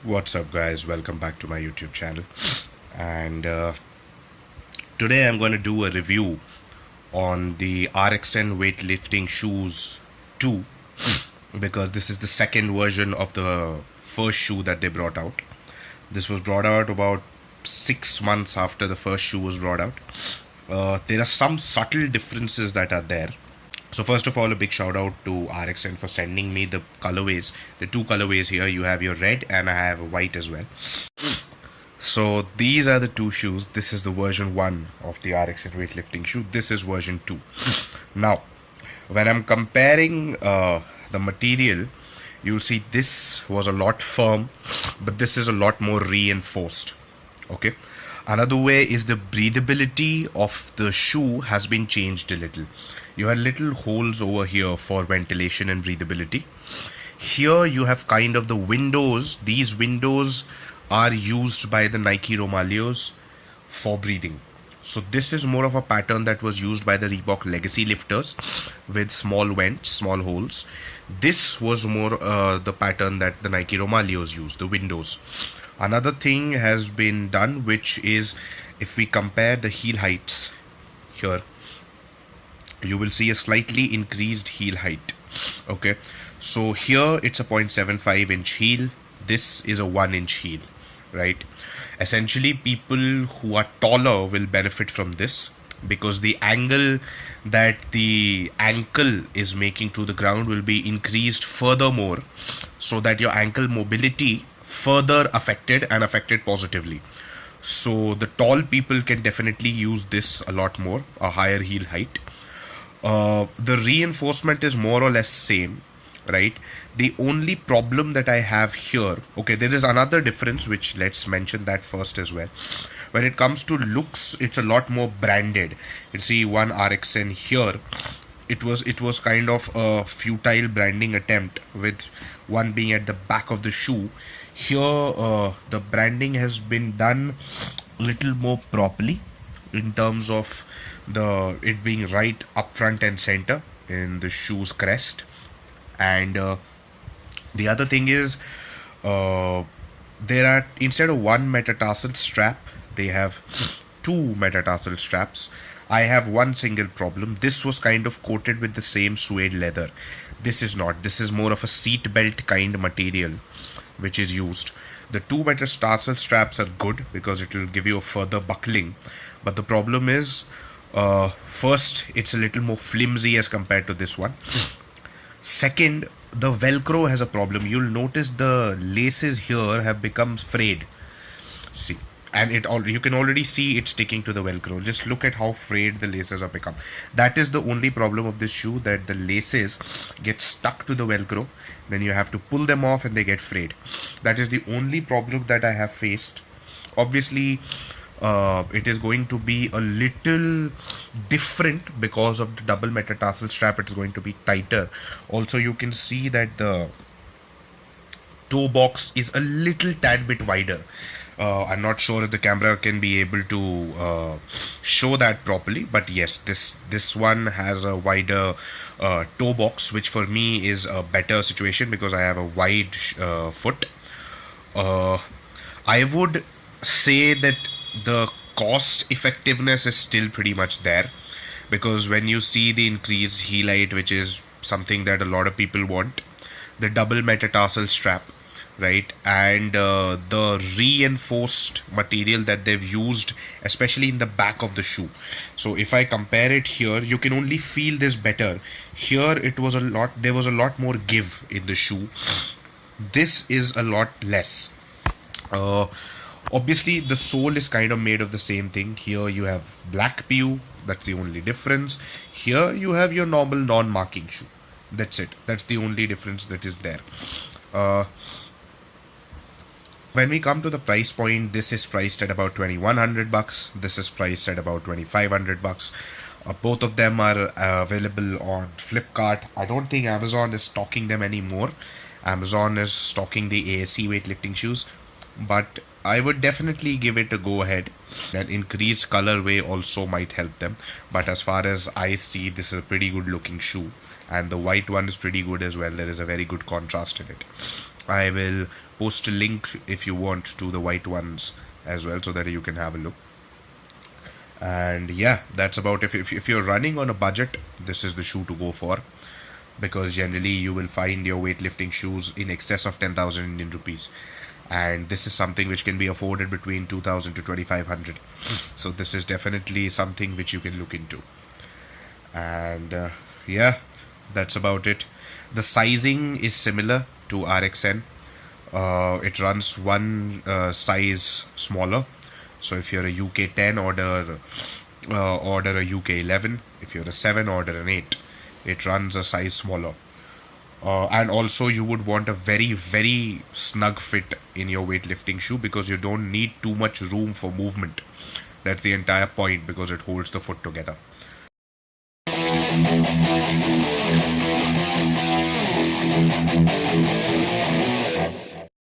What's up, guys? Welcome back to my YouTube channel. And today I'm going to do a review on the RXN Weightlifting Shoes 2 because this is the second version of the first shoe that they brought out. This was brought out about 6 months after the first shoe was brought out. There are some subtle differences that are there. So first of all, a big shout out to RXN for sending me the colorways, the two colorways here. You have your red and I have a white as well. So these are the two shoes. This is the version 1 of the RXN weightlifting shoe. This is version 2. Now, when I'm comparing the material, you'll see this was a lot firm, but this is a lot more reinforced. Okay. Another way is the breathability of the shoe has been changed a little. You had little holes over here for ventilation and breathability. Here you have kind of the windows. These windows are used by the Nike Romaleos for breathing. So this is more of a pattern that was used by the Reebok Legacy lifters with small vents, small holes. This was more the pattern that the Nike Romaleos used, the windows. Another thing has been done, which is if we compare the heel heights here, you will see a slightly increased heel height. Okay, so here it's a 0.75 inch heel. This is a 1 inch heel, right? Essentially, people who are taller will benefit from this because the angle that the ankle is making to the ground will be increased furthermore, so that your ankle mobility further affected and affected positively. So the tall people can definitely use this a lot more, a higher heel height. The reinforcement is more or less same, right? The only problem that I have here, okay, there is another difference which let's mention that first as well. When it comes to looks, it's a lot more branded. You see one RXN here. It was kind of a futile branding attempt, with one being at the back of the shoe. Here the branding has been done a little more properly in terms of it being right up front and center in the shoe's crest. And the other thing is there are, instead of one metatarsal strap, they have two metatarsal straps. I have one single problem. This was kind of coated with the same suede leather. This is not. This is more of a seat belt kind material which is used. The two metatarsal straps are good because it will give you a further buckling. But the problem is, first, it's a little more flimsy as compared to this one. Second, the Velcro has a problem. You'll notice the laces here have become frayed. See. And you can already see it sticking to the Velcro. Just look at how frayed the laces have become. That is the only problem of this shoe, that the laces get stuck to the Velcro. Then you have to pull them off and they get frayed. That is the only problem that I have faced. Obviously, it is going to be a little different because of the double metatarsal strap. It is going to be tighter. Also, you can see that the toe box is a little tad bit wider. I'm not sure if the camera can be able to show that properly, but yes, this one has a wider toe box, which for me is a better situation because I have a wide foot. I would say that the cost effectiveness is still pretty much there, because when you see the increased heel height, which is something that a lot of people want, the double metatarsal strap, right, and the reinforced material that they've used, especially in the back of the shoe. So if I compare it here, you can only feel this better. Here there was a lot more give in the shoe. This is a lot less. Obviously the sole is kind of made of the same thing. Here you have black PU, that's the only difference. Here you have your normal non-marking shoe. That's it. That's the only difference that is there. When we come to the price point, this is priced at about 2,100 bucks. This is priced at about 2,500 bucks. Both of them are available on Flipkart. I don't think Amazon is stocking them anymore. Amazon is stocking the ASC weightlifting shoes, but I would definitely give it a go ahead. An increased colorway also might help them, but as far as I see, this is a pretty good looking shoe, and the white one is pretty good as well. There is a very good contrast in it. I will post a link if you want to the white ones as well, so that you can have a look. And yeah, that's about it. If you're running on a budget, this is the shoe to go for, because generally you will find your weightlifting shoes in excess of 10,000 Indian rupees, and this is something which can be afforded between 2,000 to 2,500. So this is definitely something which you can look into. And yeah, that's about it. The sizing is similar to RXN. It runs one size smaller. So if you're a UK 10, order a UK 11. If you're a 7, order an 8. It runs a size smaller. And also you would want a very, very snug fit in your weightlifting shoe, because you don't need too much room for movement. That's the entire point, because it holds the foot together.